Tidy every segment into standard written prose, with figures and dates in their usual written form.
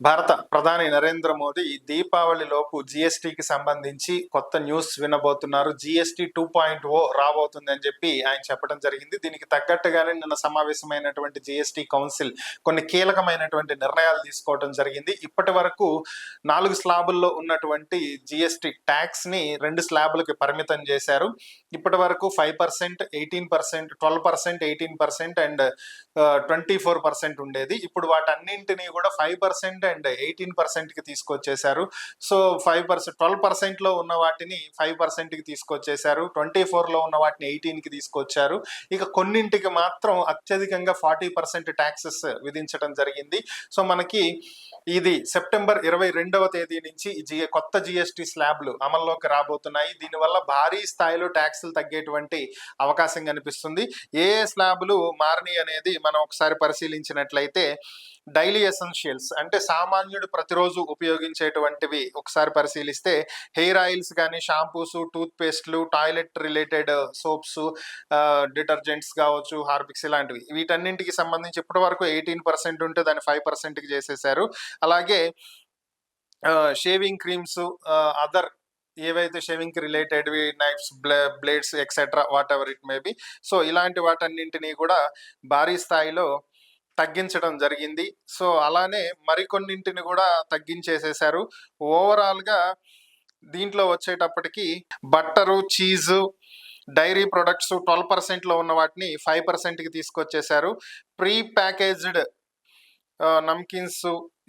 భారత ప్రధాని నరేంద్ర మోదీ దీపావళి లోపు జీఎస్టీకి సంబంధించి కొత్త న్యూస్ వినబోతున్నారు. జీఎస్టీ 2.0 రాబోతుంది అని చెప్పి ఆయన చెప్పడం జరిగింది. దీనికి తగ్గట్టుగానే నిన్న సమావేశమైనటువంటి జీఎస్టీ కౌన్సిల్ కొన్ని కీలకమైనటువంటి నిర్ణయాలు తీసుకోవడం జరిగింది. ఇప్పటి వరకు 4 స్లాబుల్లో ఉన్నటువంటి జీఎస్టీ ట్యాక్స్ ని 2 స్లాబులకి పరిమితం చేశారు. ఇప్పటి వరకు 5%, 18%, 12%, 18% అండ్ 24% ఉండేది. ఇప్పుడు వాటన్నింటినీ కూడా 5% అండ్ 18% కి తీసుకొచ్చేశారు. సో 5%, 12% లో ఉన్న వాటిని 5% కి తీసుకొచ్చేశారు. 24 లో ఉన్న వాటిని 18 కి తీసుకొచ్చారు. ఇక కొన్నింటికి మాత్రం అత్యధికంగా 40% ట్యాక్సెస్ విధించడం జరిగింది. సో మనకి ఇది సెప్టెంబర్ 22వ తేదీ నుంచి కొత్త జిఎస్టి స్లాబ్లు అమల్లోకి రాబోతున్నాయి. దీనివల్ల భారీ స్థాయిలో ట్యాక్సులు తగ్గేటువంటి అవకాశం కనిపిస్తుంది. ఏ స్లాబ్లు మారినాయి అనేది మనం ఒకసారి పరిశీలించినట్లయితే డైలీ ఎసెన్షియల్స్ అంటే సామాన్యుడు ప్రతిరోజు ఉపయోగించేటువంటివి ఒకసారి పరిశీలిస్తే హెయిర్ ఆయిల్స్ కానీ, షాంపూస్, టూత్ పేస్ట్లు, టాయిలెట్ రిలేటెడ్ సోప్స్, డిటర్జెంట్స్ కావచ్చు, హార్పిక్స్ ఇలాంటివి, వీటన్నింటికి సంబంధించి ఇప్పటి వరకు 18% ఉంటే దాన్ని 5%కి చేసేసారు. అలాగే షేవింగ్ క్రీమ్స్, అదర్ ఏవైతే shaving related knifes, blades etcetera what ever it may be, so ఇలాంటి వాటన్నింటినీ కూడా భారీ స్థాయిలో తగ్గించడం జరిగింది. సో అలానే మరికొన్నింటిని కూడా తగ్గించేసేసారు. ఓవరాల్గా దీంట్లో వచ్చేటప్పటికి బట్టరు, చీజు, డైరీ ప్రొడక్ట్స్ 12% ఉన్న వాటిని 5%కి తీసుకొచ్చేసారు. ప్రీ ప్యాకేజ్డ్ నమ్కిన్స్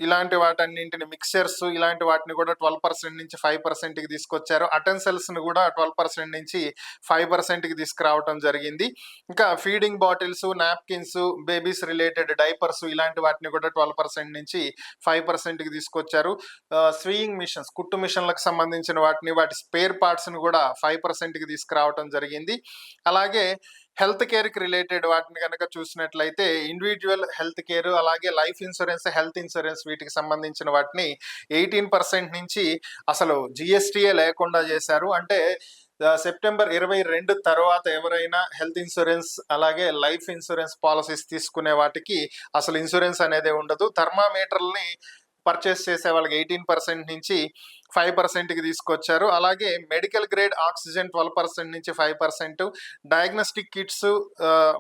ఇలాంటి వాటన్నింటిని, మిక్చర్స్ ఇలాంటి వాటిని కూడా 12% నుంచి 5%కి తీసుకొచ్చారు. అటెన్సిల్స్ని కూడా 12% నుంచి 5%కి తీసుకురావటం జరిగింది. ఇంకా feeding bottles, napkins, babies related diapers ఇలాంటి వాటిని కూడా 12% నుంచి 5%కి తీసుకొచ్చారు. స్వియింగ్ మిషన్స్, కుట్టు మిషన్లకు సంబంధించిన వాటి స్పేర్ పార్ట్స్ని కూడా 5%కి తీసుకురావటం జరిగింది. అలాగే హెల్త్ కేర్కి రిలేటెడ్ వాటిని కనుక చూసినట్లయితే ఇండివిజువల్ హెల్త్ కేర్, అలాగే లైఫ్ ఇన్సూరెన్స్, హెల్త్ ఇన్సూరెన్స్ వీటికి సంబంధించిన వాటిని 18% నుంచి అసలు జిఎస్టీయే లేకుండా చేశారు. అంటే సెప్టెంబర్ 22 తర్వాత ఎవరైనా హెల్త్ ఇన్సూరెన్స్ అలాగే లైఫ్ ఇన్సూరెన్స్ పాలసీస్ తీసుకునే వాటికి అసలు ఇన్సూరెన్స్ అనేది ఉండదు. థర్మామీటర్ని పర్చేస్ చేసే వాళ్ళకి 18% నుంచి 5%కి తీసుకొచ్చారు. అలాగే మెడికల్ గ్రేడ్ ఆక్సిజన్ 12% నుంచి 5%, డయాగ్నోస్టిక్ కిట్స్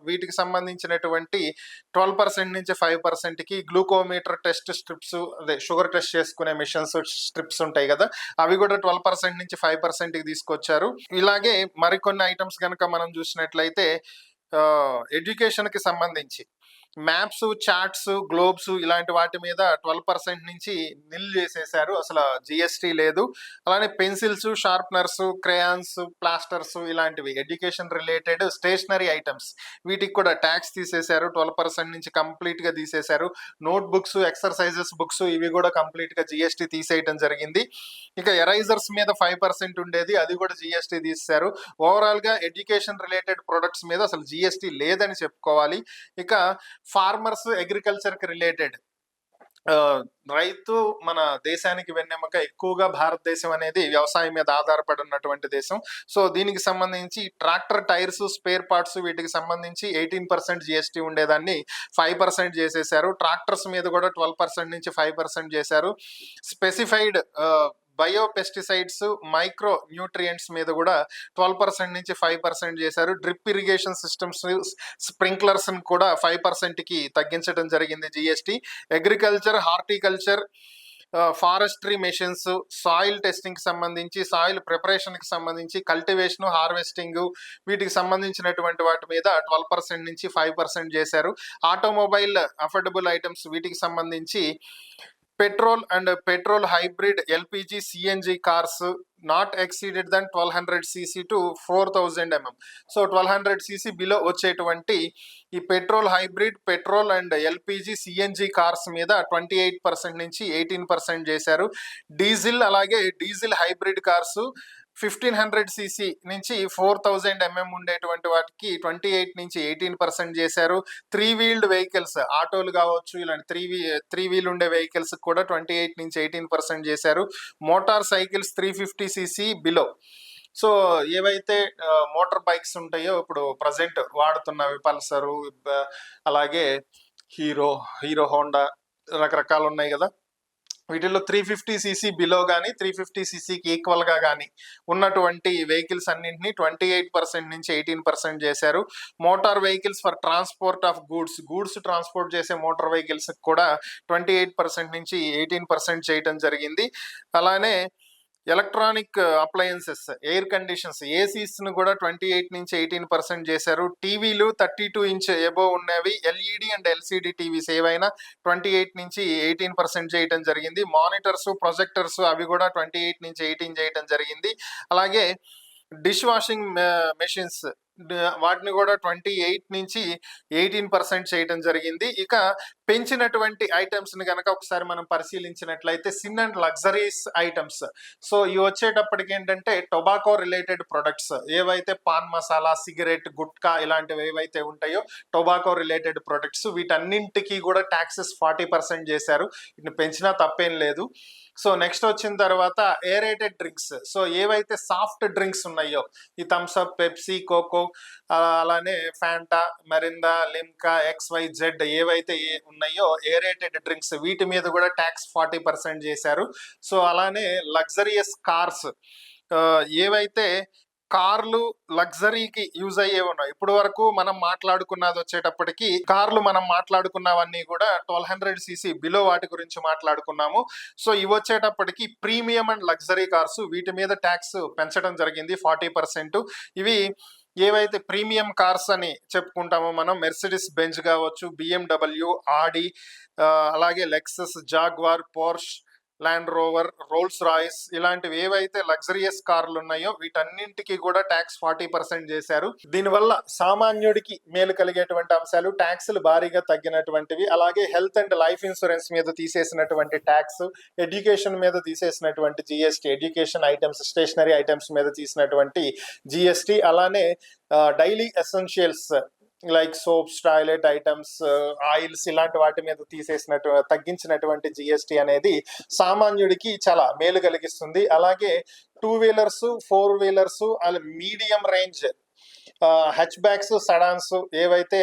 వీటికి సంబంధించినటువంటి 12% నుంచి 5%కి, గ్లూకోమీటర్ టెస్ట్ స్ట్రిప్స్, అదే షుగర్ టెస్ట్ చేసుకునే మిషన్స్ స్ట్రిప్స్ ఉంటాయి కదా, అవి కూడా 12% నుంచి 5%కి తీసుకొచ్చారు. ఇలాగే మరికొన్ని ఐటమ్స్ కనుక మనం చూసినట్లయితే ఎడ్యుకేషన్కి సంబంధించి మ్యాప్స్, చార్ట్స్, గ్లోబ్స్ ఇలాంటి వాటి మీద 12% నుంచి నిల్ చేసేసారు, అసలు జిఎస్టీ లేదు. అలానే పెన్సిల్స్, షార్ప్నర్స్, క్రేయాన్స్, ప్లాస్టర్స్ ఇలాంటివి ఎడ్యుకేషన్ రిలేటెడ్ స్టేషనరీ ఐటమ్స్ వీటికి కూడా ట్యాక్స్ తీసేశారు. 12% నుంచి కంప్లీట్గా తీసేశారు. నోట్ బుక్స్, ఎక్సర్సైజెస్ బుక్స్ ఇవి కూడా కంప్లీట్గా జిఎస్టీ తీసేయడం జరిగింది. ఇక ఎరైజర్స్ మీద 5% ఉండేది, అది కూడా జిఎస్టీ తీసేశారు. ఓవరాల్గా ఎడ్యుకేషన్ రిలేటెడ్ ప్రొడక్ట్స్ మీద అసలు జిఎస్టీ లేదని చెప్పుకోవాలి. ఇక ఫార్మర్స్, అగ్రికల్చర్కి రిలేటెడ్, రైతు మన దేశానికి వెన్నెముక. ఎక్కువగా భారతదేశం అనేది వ్యవసాయం మీద ఆధారపడి ఉన్నటువంటి దేశం. సో దీనికి సంబంధించి ట్రాక్టర్ టైర్స్, స్పేర్ పార్ట్స్ వీటికి సంబంధించి 18% జిఎస్టీ ఉండేదాన్ని 5% చేసేసారు. ట్రాక్టర్స్ మీద కూడా 12% నుంచి 5% చేశారు. Specified bio pesticides, micro nutrients మీద కూడా 12% నుంచి 5% చేశారు. డ్రిప్ ఇరిగేషన్ సిస్టమ్స్, స్ప్రింక్లర్స్ కూడా 5%కి తగ్గించడం జరిగింది GST. Agriculture, horticulture, forestry machines, soil టెస్టింగ్కి సంబంధించి, సాయిల్ ప్రిపరేషన్కి సంబంధించి, కల్టివేషన్, హార్వెస్టింగ్ వీటికి సంబంధించినటువంటి వాటి మీద 12% నుంచి 5% చేశారు. ఆటోమొబైల్, అఫోర్డబుల్ ఐటమ్స్ వీటికి సంబంధించి petrol and petrol hybrid, LPG, CNG cars not exceeded then 1200cc to 4000 mm. So 1200cc below వచ్చేటువంటి ఈ petrol hybrid, petrol and LPG, CNG cars మీద 28% నుంచి 18% చేశారు. డీజిల్ అలాగే డీజిల్ హైబ్రిడ్ కార్స్ 1500cc నుంచి 4000 mm ఉండేటువంటి వాటికి 28 నుంచి 18% చేశారు. 3 వీల్డ్ వెహికల్స్, ఆటోలు కావచ్చు, ఇలాంటి త్రీ వీల్ ఉండే వెహికల్స్ కూడా 28 నుంచి 18% చేశారు. Motor cycles 350cc below, so ఏవైతే మోటార్ బైక్స్ ఉంటాయో ఇప్పుడు ప్రజెంట్ వాడుతున్నవి, పల్సరు, అలాగే హీరో హోండా రకరకాలు ఉన్నాయి కదా, వీటిల్లో 350cc బిలో కానీ 350cc ఈక్వల్గా కానీ ఉన్నటువంటి వెహికల్స్ అన్నింటినీ 28% నుంచి 18% చేశారు. Motor vehicles for transport of goods transport చేసే మోటార్ వెహికల్స్ కూడా 28% నుంచి 18% చేయటం జరిగింది. అలానే ఎలక్ట్రానిక్ అప్లయన్సెస్, ఎయిర్ కండిషన్స్, ఏసీస్ను కూడా 28 నుంచి 18% చేశారు. టీవీలు 32 ఇంచ్ ఎబోవ్ ఉన్నవి, ఎల్ఈడి అండ్ ఎల్సిడి టీవీస్ ఏవైనా 28 నుంచి 18% చేయటం జరిగింది. మానిటర్స్, ప్రొజెక్టర్స్ అవి కూడా 28 నుంచి 18 చేయటం జరిగింది. అలాగే డిష్ వాషింగ్ మెషిన్స్ వాటిని కూడా 28 నుంచి 18% చేయడం జరిగింది. ఇక పెంచినటువంటి ఐటమ్స్ని కనుక ఒకసారి మనం పరిశీలించినట్లయితే sin and luxuries items. So ఇవి వచ్చేటప్పటికి ఏంటంటే టొబాకో రిలేటెడ్ ప్రొడక్ట్స్ ఏవైతే పాన్ మసాలా, సిగరెట్, గుట్కా ఇలాంటివి ఏవైతే ఉంటాయో టొబాకో రిలేటెడ్ ప్రొడక్ట్స్ వీటన్నింటికి కూడా ట్యాక్సెస్ 40% చేశారు. వీటిని పెంచినా తప్పేం లేదు. సో నెక్స్ట్ వచ్చిన తర్వాత ఏరేటెడ్ డ్రింక్స్. సో ఏవైతే సాఫ్ట్ డ్రింక్స్ ఉన్నాయో ఈ థమ్స్అప్, పెప్సీ, కోకో, అలానే ఫ్యాంటా, మెరిందా, లిమ్కా, XYZ ఏవైతే ఉన్నాయో ఏరేటెడ్ డ్రింక్స్ వీటి మీద కూడా ట్యాక్స్ 40% చేశారు. సో అలానే లగ్జరియస్ కార్స్ ఏవైతే కార్లు లగ్జరీకి యూజ్ అయ్యే ఉన్నాయి. ఇప్పుడు వరకు మనం మాట్లాడుకున్నది వచ్చేటప్పటికి కార్లు మనం మాట్లాడుకున్నవన్నీ కూడా 1200cc బిలో వాటి గురించి మాట్లాడుకున్నాము. సో ఇవి వచ్చేటప్పటికి ప్రీమియం అండ్ లగ్జరీ కార్స్ వీటి మీద ట్యాక్స్ పెంచడం జరిగింది 40%. ఇవి ఏవైతే ప్రీమియం కార్స్ అని చెప్పుకుంటామో మనం మెర్సిడిస్ బెంజ్ కావచ్చు, BMW, ఆడి, అలాగే Lexus, jaguar, Porsche, land rover, Rolls Royce ఇలాంటివి ఏవైతే లగ్జరియస్ కార్లు ఉన్నాయో వీటన్నింటికి కూడా ట్యాక్స్ 40% చేశారు. దీనివల్ల సామాన్యుడికి మేలు కలిగేటువంటి అంశాలు ట్యాక్సులు భారీగా తగ్గినటువంటివి, అలాగే హెల్త్ అండ్ లైఫ్ ఇన్సూరెన్స్ మీద తీసేసినటువంటి ట్యాక్స్, ఎడ్యుకేషన్ మీద తీసేసినటువంటి GST, education items, stationery items మీద తీసినటువంటి జిఎస్టీ, అలానే daily essentials like soaps, toilet items, oils ఇలాంటి వాటి మీద తగ్గించినటువంటి జిఎస్టీ అనేది సామాన్యుడికి చాలా మేలు కలిగిస్తుంది. అలాగే 2 wheelers, 4 wheelers, medium range hatchbacks, sedans ఏవైతే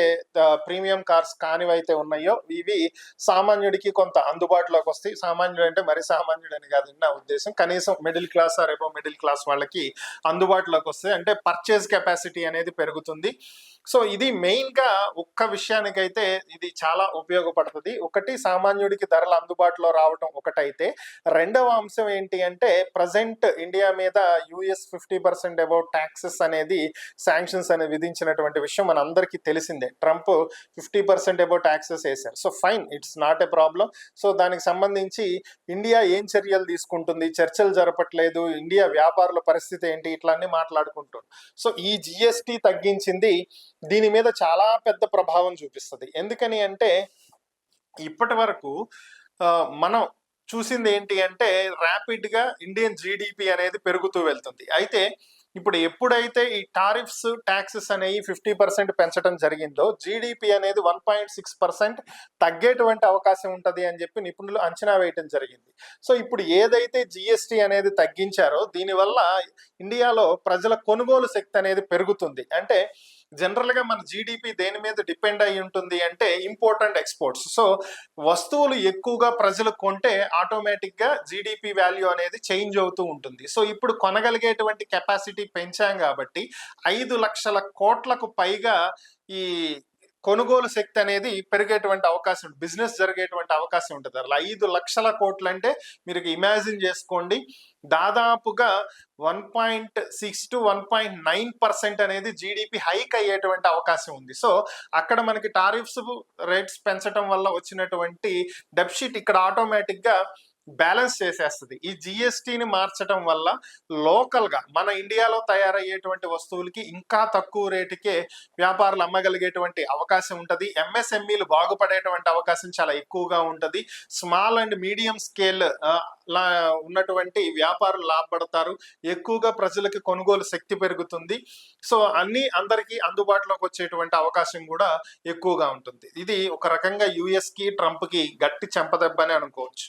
ప్రీమియం కార్స్ కానివైతే ఉన్నాయో ఇవి సామాన్యుడికి కొంత అందుబాటులోకి వస్తాయి. సామాన్యుడు అంటే మరి సామాన్యుడు అని కాదు నా ఉద్దేశం, కనీసం middle class are above middle class వాళ్ళకి అందుబాటులోకి వస్తాయి. అంటే పర్చేజ్ కెపాసిటీ అనేది పెరుగుతుంది. సో ఇది మెయిన్గా ఒక్క విషయానికైతే ఇది చాలా ఉపయోగపడుతుంది. ఒకటి సామాన్యుడికి ధరలు అందుబాటులో రావడం ఒకటైతే, రెండవ అంశం ఏంటి అంటే ప్రజెంట్ ఇండియా మీద US 50% అబౌట్ ట్యాక్సెస్ అనేది శాంక్షన్స్ అనేది విధించినటువంటి విషయం మన అందరికీ తెలిసిందే. ట్రంప్ 50% అబౌట్ ట్యాక్సెస్ వేశారు. So fine, it's not a problem. So దానికి సంబంధించి ఇండియా ఏం చర్యలు తీసుకుంటుంది, చర్చలు జరపట్లేదు, ఇండియా వ్యాపారుల పరిస్థితి ఏంటి, ఇట్లన్నీ మాట్లాడుకుంటారు. సో ఈ జిఎస్టీ తగ్గించింది దీని మీద చాలా పెద్ద ప్రభావం చూపిస్తుంది. ఎందుకని అంటే ఇప్పటి వరకు మనం చూసింది ఏంటి అంటే ర్యాపిడ్గా ఇండియన్ జీడిపి అనేది పెరుగుతూ వెళ్తుంది. అయితే ఇప్పుడు ఎప్పుడైతే ఈ టారిఫ్స్, ట్యాక్సెస్ అనేవి 50% పెంచడం జరిగిందో జీడిపి అనేది 1.6% తగ్గేటువంటి అవకాశం ఉంటుంది అని చెప్పి నిపుణులు అంచనా వేయటం జరిగింది. సో ఇప్పుడు ఏదైతే జిఎస్టీ అనేది తగ్గించారో దీనివల్ల ఇండియాలో ప్రజల కొనుగోలు శక్తి అనేది పెరుగుతుంది. అంటే జనరల్గా మన జీడిపి దేని మీద డిపెండ్ అయి ఉంటుంది అంటే ఇంపోర్ట్ అండ్ ఎక్స్పోర్ట్స్. సో వస్తువులు ఎక్కువగా ప్రజలు కొంటే ఆటోమేటిక్గా జీడిపి వాల్యూ అనేది చేంజ్ అవుతూ ఉంటుంది. సో ఇప్పుడు కొనగలిగేటువంటి కెపాసిటీ పెంచాం కాబట్టి 5 లక్షల కోట్లకు పైగా ఈ కొనుగోలు శక్తి అనేది పెరిగేటువంటి అవకాశం, బిజినెస్ జరిగేటువంటి అవకాశం ఉంటుంది. అలా 5 లక్షల కోట్లు అంటే మీరు ఇమాజిన్ చేసుకోండి, దాదాపుగా 1.6 to 1.9% అనేది జీడిపి హైక్ అయ్యేటువంటి అవకాశం ఉంది. సో అక్కడ మనకి టారిఫ్స్ రేట్స్ పెంచడం వల్ల వచ్చినటువంటి డెఫిసిట్ ఇక్కడ ఆటోమేటిక్గా బ్యాలెన్స్ చేసేస్తుంది. ఈ జిఎస్టీని మార్చడం వల్ల లోకల్గా మన ఇండియాలో తయారయ్యేటువంటి వస్తువులకి ఇంకా తక్కువ రేటుకే వ్యాపారులు అమ్మగలిగేటువంటి అవకాశం ఉంటుంది. ఎంఎస్ఎంఈలు బాగుపడేటువంటి అవకాశం చాలా ఎక్కువగా ఉంటుంది. స్మాల్ అండ్ మీడియం స్కేల్ ఉన్నటువంటి వ్యాపారులు లాభపడతారు. ఎక్కువగా ప్రజలకి కొనుగోలు శక్తి పెరుగుతుంది. సో అందరికీ అందుబాటులోకి వచ్చేటువంటి అవకాశం కూడా ఎక్కువగా ఉంటుంది. ఇది ఒక రకంగా యుఎస్కి, ట్రంప్కి గట్టి చెంపదెబ్బని అనుకోవచ్చు.